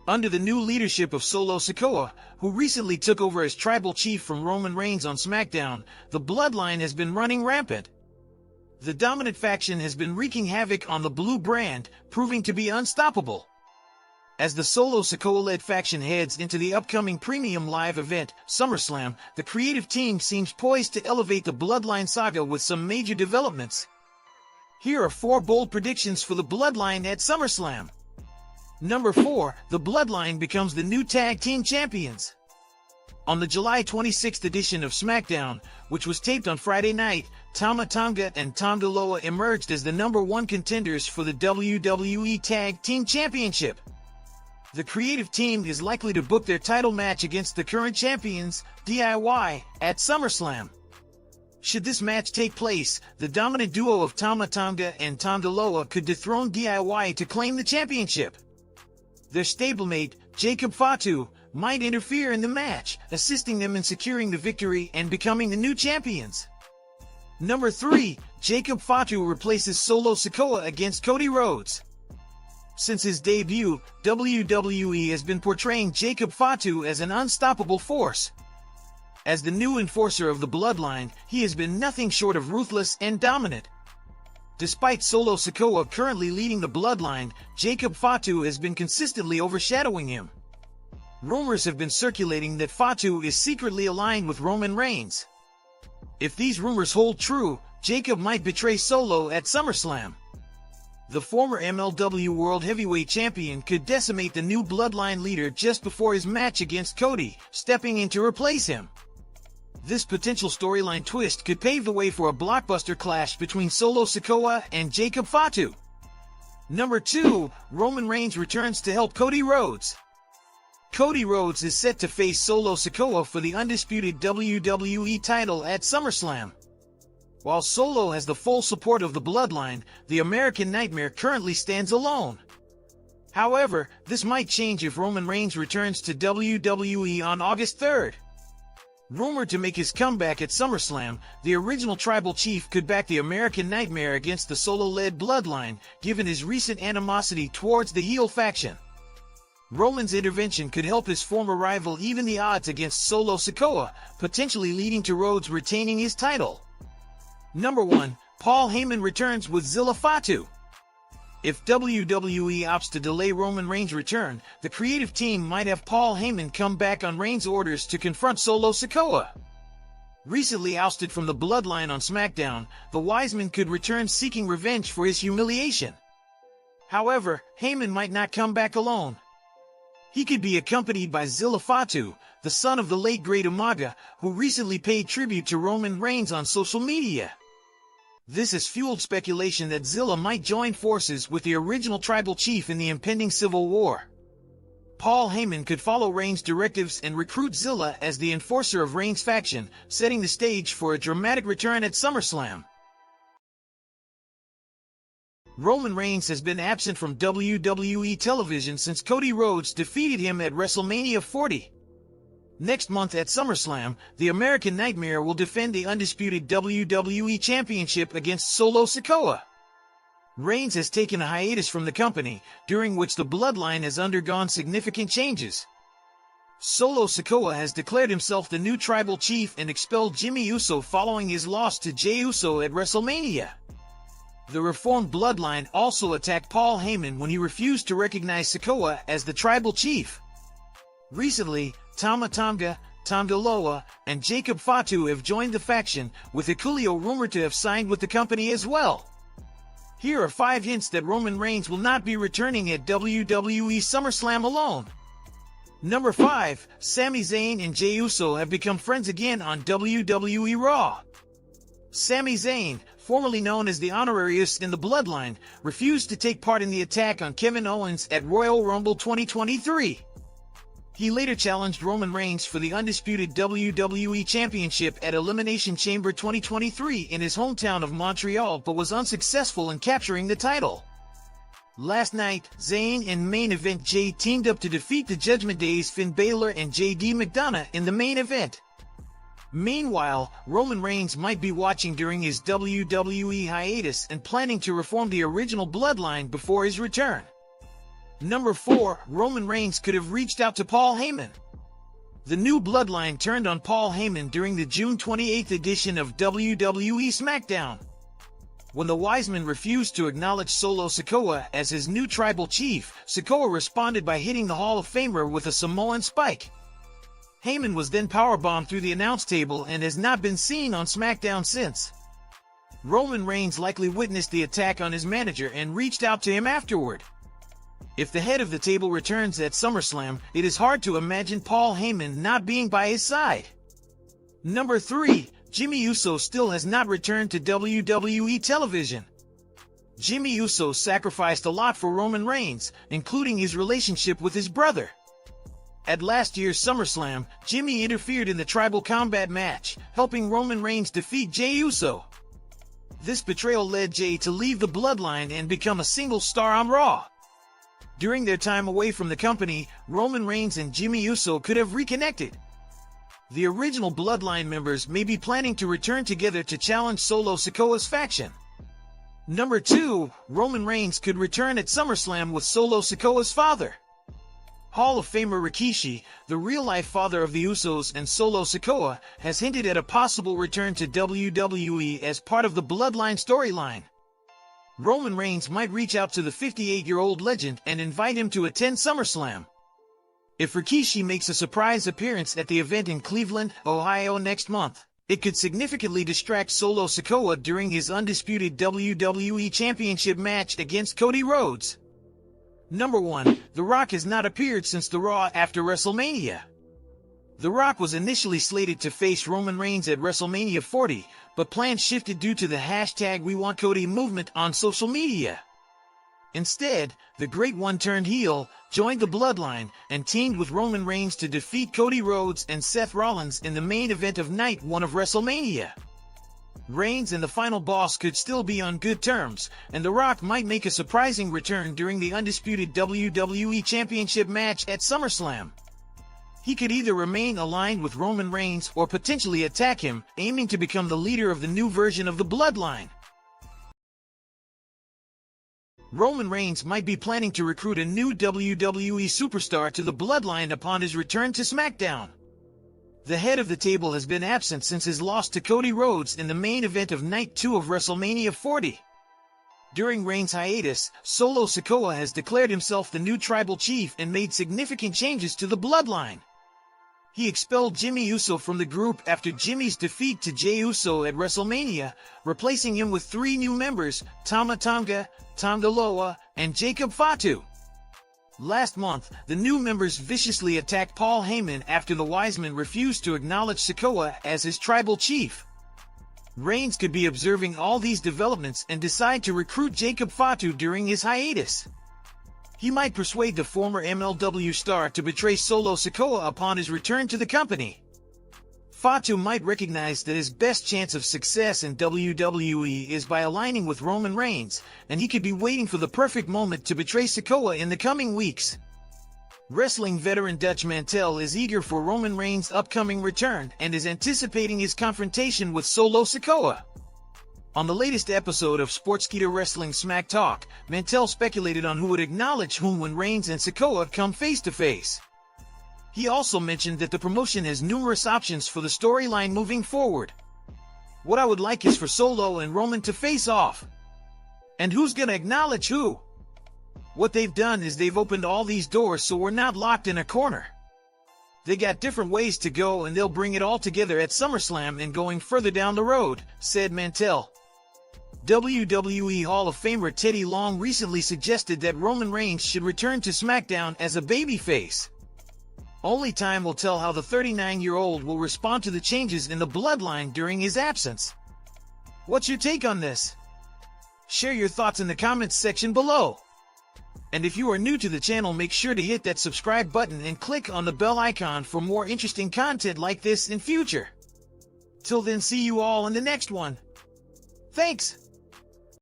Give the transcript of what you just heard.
Under the new leadership of Solo Sikoa, who recently took over as tribal chief from Roman Reigns on SmackDown, the Bloodline has been running rampant. The dominant faction has been wreaking havoc on the Blue brand, proving to be unstoppable. As the Solo Sikoa-led faction heads into the upcoming premium live event, SummerSlam, the creative team seems poised to elevate the Bloodline saga with some major developments. Here are 4 bold predictions for the Bloodline at SummerSlam. Number 4, the Bloodline becomes the new tag team champions. On the July 26th edition of SmackDown, which was taped on Friday night, Tama Tonga and Tom DeLoa emerged as the number 1 contenders for the WWE Tag Team Championship. The creative team is likely to book their title match against the current champions, DIY, at SummerSlam. Should this match take place, the dominant duo of Tama Tonga and Tom DeLoa could dethrone DIY to claim the championship. Their stablemate, Jacob Fatu, might interfere in the match, assisting them in securing the victory and becoming the new champions. Number 3, Jacob Fatu replaces Solo Sikoa against Cody Rhodes. Since his debut, WWE has been portraying Jacob Fatu as an unstoppable force. As the new enforcer of the Bloodline, he has been nothing short of ruthless and dominant. Despite Solo Sikoa currently leading the Bloodline, Jacob Fatu has been consistently overshadowing him. Rumors have been circulating that Fatu is secretly aligned with Roman Reigns. If these rumors hold true, Jacob might betray Solo at SummerSlam. The former MLW World Heavyweight Champion could decimate the new Bloodline leader just before his match against Cody, stepping in to replace him. This potential storyline twist could pave the way for a blockbuster clash between Solo Sikoa and Jacob Fatu. Number 2, Roman Reigns returns to help Cody Rhodes. Cody Rhodes is set to face Solo Sikoa for the undisputed WWE title at SummerSlam. While Solo has the full support of the Bloodline, the American Nightmare currently stands alone. However, this might change if Roman Reigns returns to WWE on August 3rd. Rumored to make his comeback at SummerSlam, the original tribal chief could back the American Nightmare against the Solo-led Bloodline, given his recent animosity towards the heel faction. Roman's intervention could help his former rival even the odds against Solo Sikoa, potentially leading to Rhodes retaining his title. Number 1, Paul Heyman returns with Zilla Fatu. If WWE opts to delay Roman Reigns' return, the creative team might have Paul Heyman come back on Reigns' orders to confront Solo Sikoa. Recently ousted from the Bloodline on SmackDown, the Wiseman could return seeking revenge for his humiliation. However, Heyman might not come back alone. He could be accompanied by Zilla Fatu, the son of the late great Umaga, who recently paid tribute to Roman Reigns on social media. This has fueled speculation that Zilla might join forces with the original tribal chief in the impending civil war. Paul Heyman could follow Reigns' directives and recruit Zilla as the enforcer of Reigns' faction, setting the stage for a dramatic return at SummerSlam. Roman Reigns has been absent from WWE television since Cody Rhodes defeated him at WrestleMania 40. Next month at SummerSlam, the American Nightmare will defend the undisputed WWE Championship against Solo Sikoa. Reigns has taken a hiatus from the company, during which the Bloodline has undergone significant changes. Solo Sikoa has declared himself the new tribal chief and expelled Jimmy Uso following his loss to Jey Uso at WrestleMania. The reformed Bloodline also attacked Paul Heyman when he refused to recognize Sikoa as the tribal chief. Recently, Tama Tonga, Tom DeLoa, and Jacob Fatu have joined the faction, with Hikuleo rumored to have signed with the company as well. Here are 5 hints that Roman Reigns will not be returning at WWE SummerSlam alone. Number 5, Sami Zayn and Jey Uso have become friends again on WWE Raw. Sami Zayn, formerly known as the Honorarius in the Bloodline, refused to take part in the attack on Kevin Owens at Royal Rumble 2023. He later challenged Roman Reigns for the undisputed WWE Championship at Elimination Chamber 2023 in his hometown of Montreal, but was unsuccessful in capturing the title. Last night, Zayn and Main Event Jay teamed up to defeat the Judgment Day's Finn Balor and JD McDonough in the main event. Meanwhile, Roman Reigns might be watching during his WWE hiatus and planning to reform the original Bloodline before his return. Number 4. Roman Reigns could have reached out to Paul Heyman. The new Bloodline turned on Paul Heyman during the June 28th edition of WWE SmackDown. When the Wiseman refused to acknowledge Solo Sikoa as his new tribal chief, Sikoa responded by hitting the Hall of Famer with a Samoan spike. Heyman was then powerbombed through the announce table and has not been seen on SmackDown since. Roman Reigns likely witnessed the attack on his manager and reached out to him afterward. If the head of the table returns at SummerSlam, it is hard to imagine Paul Heyman not being by his side. Number 3. Jimmy Uso still has not returned to WWE television. Jimmy Uso sacrificed a lot for Roman Reigns, including his relationship with his brother. At last year's SummerSlam, Jimmy interfered in the Tribal Combat match, helping Roman Reigns defeat Jey Uso. This betrayal led Jey to leave the Bloodline and become a single star on Raw. During their time away from the company, Roman Reigns and Jimmy Uso could have reconnected. The original Bloodline members may be planning to return together to challenge Solo Sikoa's faction. Number 2. Roman Reigns could return at SummerSlam with Solo Sikoa's father. Hall of Famer Rikishi, the real-life father of the Usos and Solo Sikoa, has hinted at a possible return to WWE as part of the Bloodline storyline. Roman Reigns might reach out to the 58-year-old legend and invite him to attend SummerSlam. If Rikishi makes a surprise appearance at the event in Cleveland, Ohio next month, it could significantly distract Solo Sikoa during his undisputed WWE Championship match against Cody Rhodes. Number 1. The Rock has not appeared since the Raw after WrestleMania. The Rock was initially slated to face Roman Reigns at WrestleMania 40, but plans shifted due to the #WeWantCody movement on social media. Instead, the Great One turned heel, joined the Bloodline, and teamed with Roman Reigns to defeat Cody Rhodes and Seth Rollins in the main event of Night 1 of WrestleMania. Reigns and the final boss could still be on good terms, and The Rock might make a surprising return during the undisputed WWE Championship match at SummerSlam. He could either remain aligned with Roman Reigns or potentially attack him, aiming to become the leader of the new version of the Bloodline. Roman Reigns might be planning to recruit a new WWE superstar to the Bloodline upon his return to SmackDown. The head of the table has been absent since his loss to Cody Rhodes in the main event of Night 2 of WrestleMania 40. During Reigns' hiatus, Solo Sikoa has declared himself the new tribal chief and made significant changes to the Bloodline. He expelled Jimmy Uso from the group after Jimmy's defeat to Jey Uso at WrestleMania, replacing him with 3 new members, Tama Tonga, Tonga Loa, and Jacob Fatu. Last month, the new members viciously attacked Paul Heyman after the Wiseman refused to acknowledge Sikoa as his tribal chief. Reigns could be observing all these developments and decide to recruit Jacob Fatu during his hiatus. He might persuade the former MLW star to betray Solo Sikoa upon his return to the company. Fatu might recognize that his best chance of success in WWE is by aligning with Roman Reigns, and he could be waiting for the perfect moment to betray Sikoa in the coming weeks. Wrestling veteran Dutch Mantel is eager for Roman Reigns' upcoming return and is anticipating his confrontation with Solo Sikoa. On the latest episode of Sportskeeda Wrestling Smack Talk, Mantel speculated on who would acknowledge whom when Reigns and Sikoa come face to face. He also mentioned that the promotion has numerous options for the storyline moving forward. What I would like is for Solo and Roman to face off. And who's gonna acknowledge who? What they've done is they've opened all these doors so we're not locked in a corner. They got different ways to go and they'll bring it all together at SummerSlam and going further down the road, said Mantel. WWE Hall of Famer Teddy Long recently suggested that Roman Reigns should return to SmackDown as a babyface. Only time will tell how the 39-year-old will respond to the changes in the Bloodline during his absence. What's your take on this? Share your thoughts in the comments section below. And if you are new to the channel, make sure to hit that subscribe button and click on the bell icon for more interesting content like this in future. Till then, see you all in the next one. Thanks!